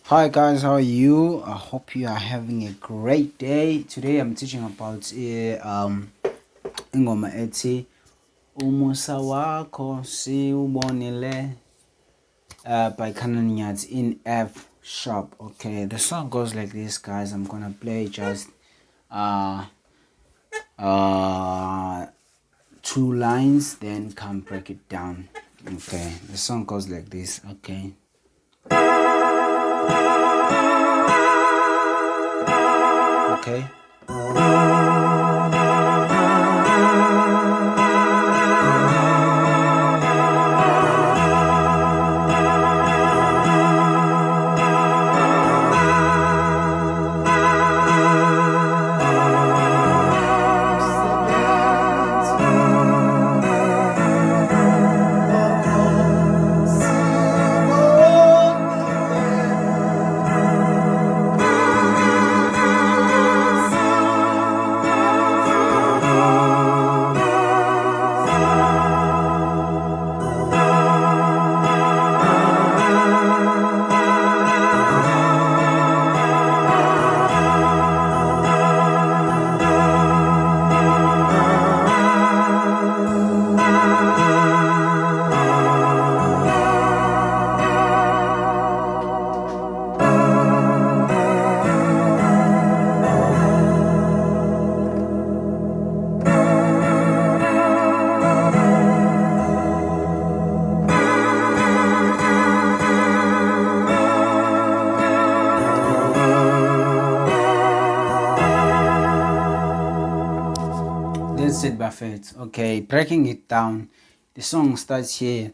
Hi guys, how are you? I hope you are having a great day. Today I'm teaching about ingoma ethi Umusa wakho siwubonile by Canaan nyathi in F sharp. Okay, the song goes like this, guys. I'm gonna play just two lines, then come break it down. Okay, the song goes like this. Okay. Okay. That's it, Buffett. Okay, breaking it down. The song starts here.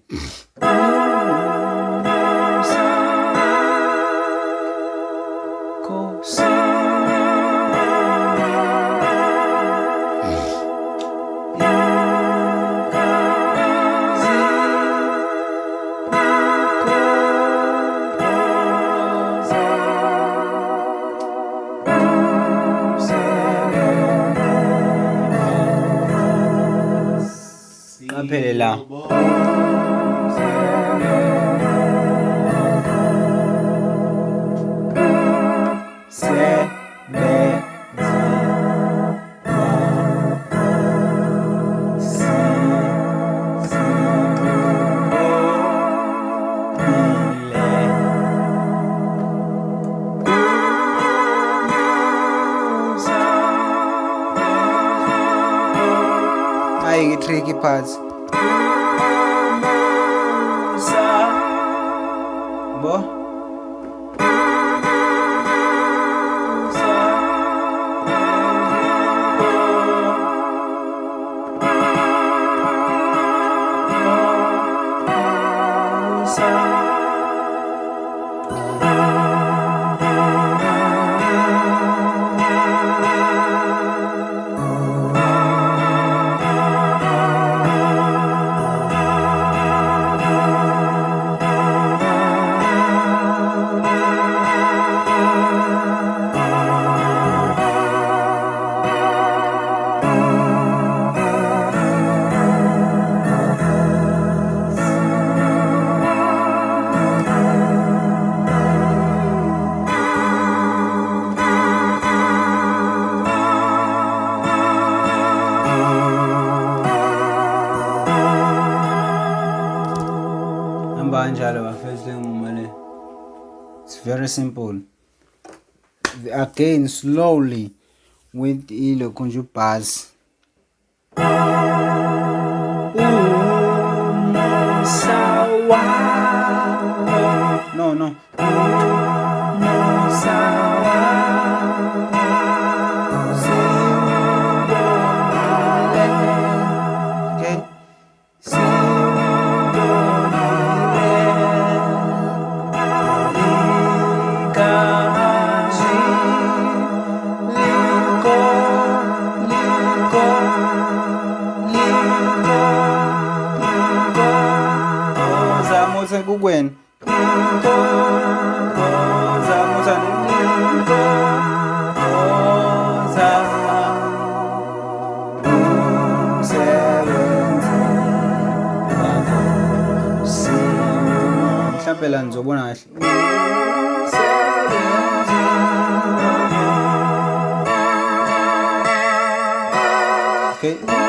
La I tricky parts. Bo it's very simple. Again, slowly with ilo conju bars. No. Okay. Kugwen mhlawumbe la nizobona kahle Okay.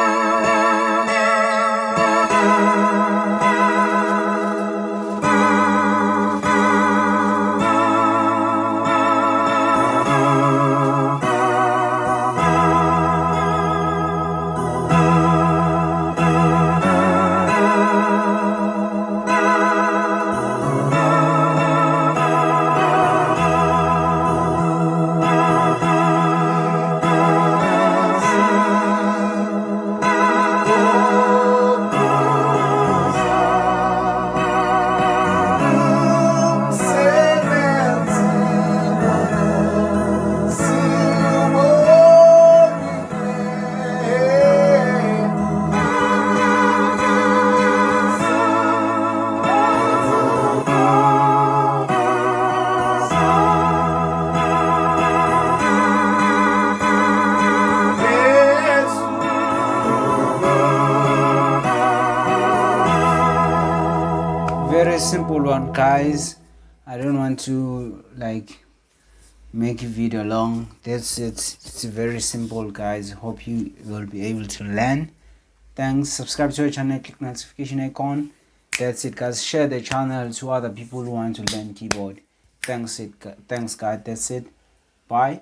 Very simple one, guys. I don't want to like make a video long. That's it. It's very simple, guys. Hope you will be able to learn. Thanks. Subscribe to our channel, click notification icon. That's it, guys. Share the channel to other people who want to learn keyboard. Thanks guys. That's it. Bye.